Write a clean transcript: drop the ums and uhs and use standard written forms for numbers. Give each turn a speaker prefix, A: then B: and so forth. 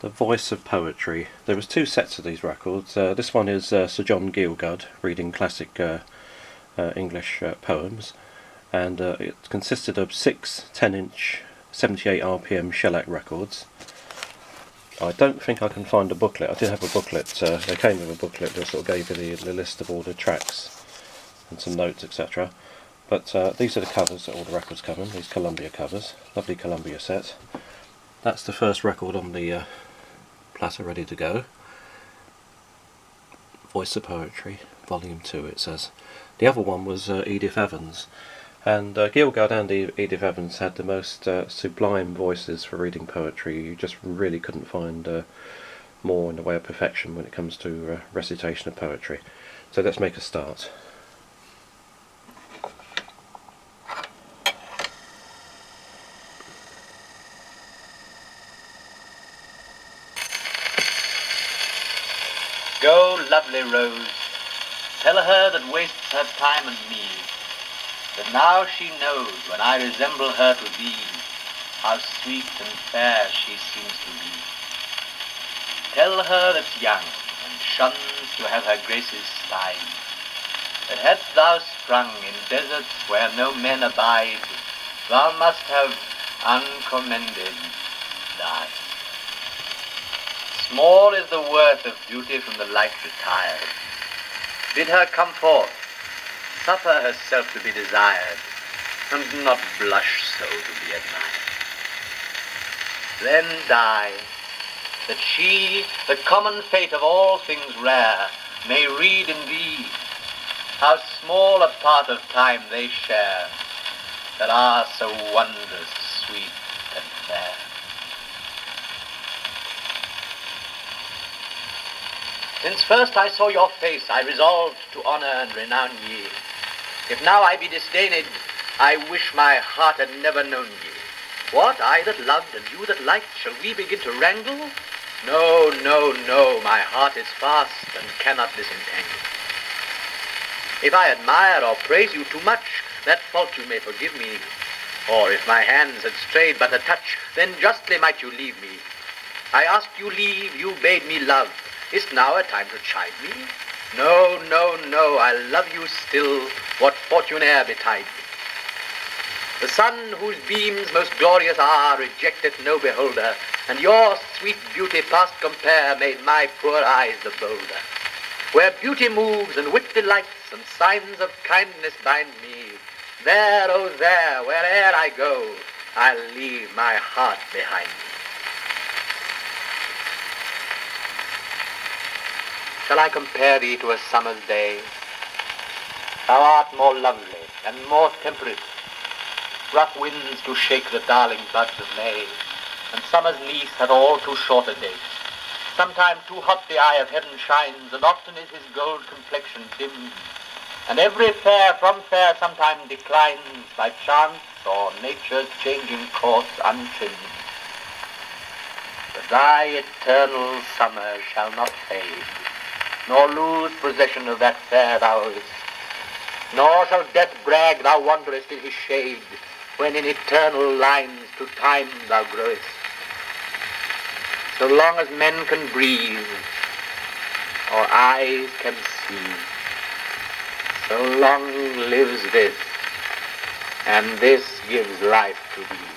A: The Voice of Poetry. There was two sets of these records. This one is Sir John Gielgud reading classic English poems, and it consisted of 6 10-inch 78 RPM shellac records. I don't think I can find a booklet. I did have a booklet. They came with a booklet that sort of gave you the list of all the tracks and some notes, etc. But these are the covers that all the records come in, these Columbia covers. Lovely Columbia set. That's the first record on the platter ready to go. Voice of Poetry, Volume 2 it says. The other one was Edith Evans, and Gielgud and Edith Evans had the most sublime voices for reading poetry. You just really couldn't find more in the way of perfection when it comes to recitation of poetry. So let's make a start.
B: Go, lovely rose, tell her that wastes her time and me, that now she knows when I resemble her to thee, how sweet and fair she seems to be. Tell her that's young and shuns to have her graces spied, that hadst thou sprung in deserts where no men abide, thou must have uncommended died. Small is the worth of beauty from the light retired. Bid her come forth, suffer herself to be desired, and not blush so to be admired. Then die, that she, the common fate of all things rare, may read in thee how small a part of time they share, that are so wondrous sweet and fair. Since first I saw your face, I resolved to honour and renown ye. If now I be disdained, I wish my heart had never known ye. What, I that loved and you that liked, shall we begin to wrangle? No, no, no, my heart is fast and cannot disentangle. If I admire or praise you too much, that fault you may forgive me. Or if my hands had strayed but a touch, then justly might you leave me. I asked you leave, you bade me love. Is now a time to chide me? No, no, no, I love you still, what fortune e'er betide me. The sun whose beams most glorious are rejecteth no beholder, and your sweet beauty past compare made my poor eyes the bolder. Where beauty moves and wit delights and signs of kindness bind me, there, oh there, where'er I go, I'll leave my heart behind me. Shall I compare thee to a summer's day? Thou art more lovely and more temperate. Rough winds do shake the darling buds of May, and summer's lease hath all too short a date. Sometime too hot the eye of heaven shines, and often is his gold complexion dimmed. And every fair from fair sometime declines, by chance or nature's changing course untrimmed. But thy eternal summer shall not fade, nor lose possession of that fair thou owest, nor shall death brag thou wanderest in his shade, when in eternal lines to time thou growest. So long as men can breathe, or eyes can see, so long lives this, and this gives life to thee.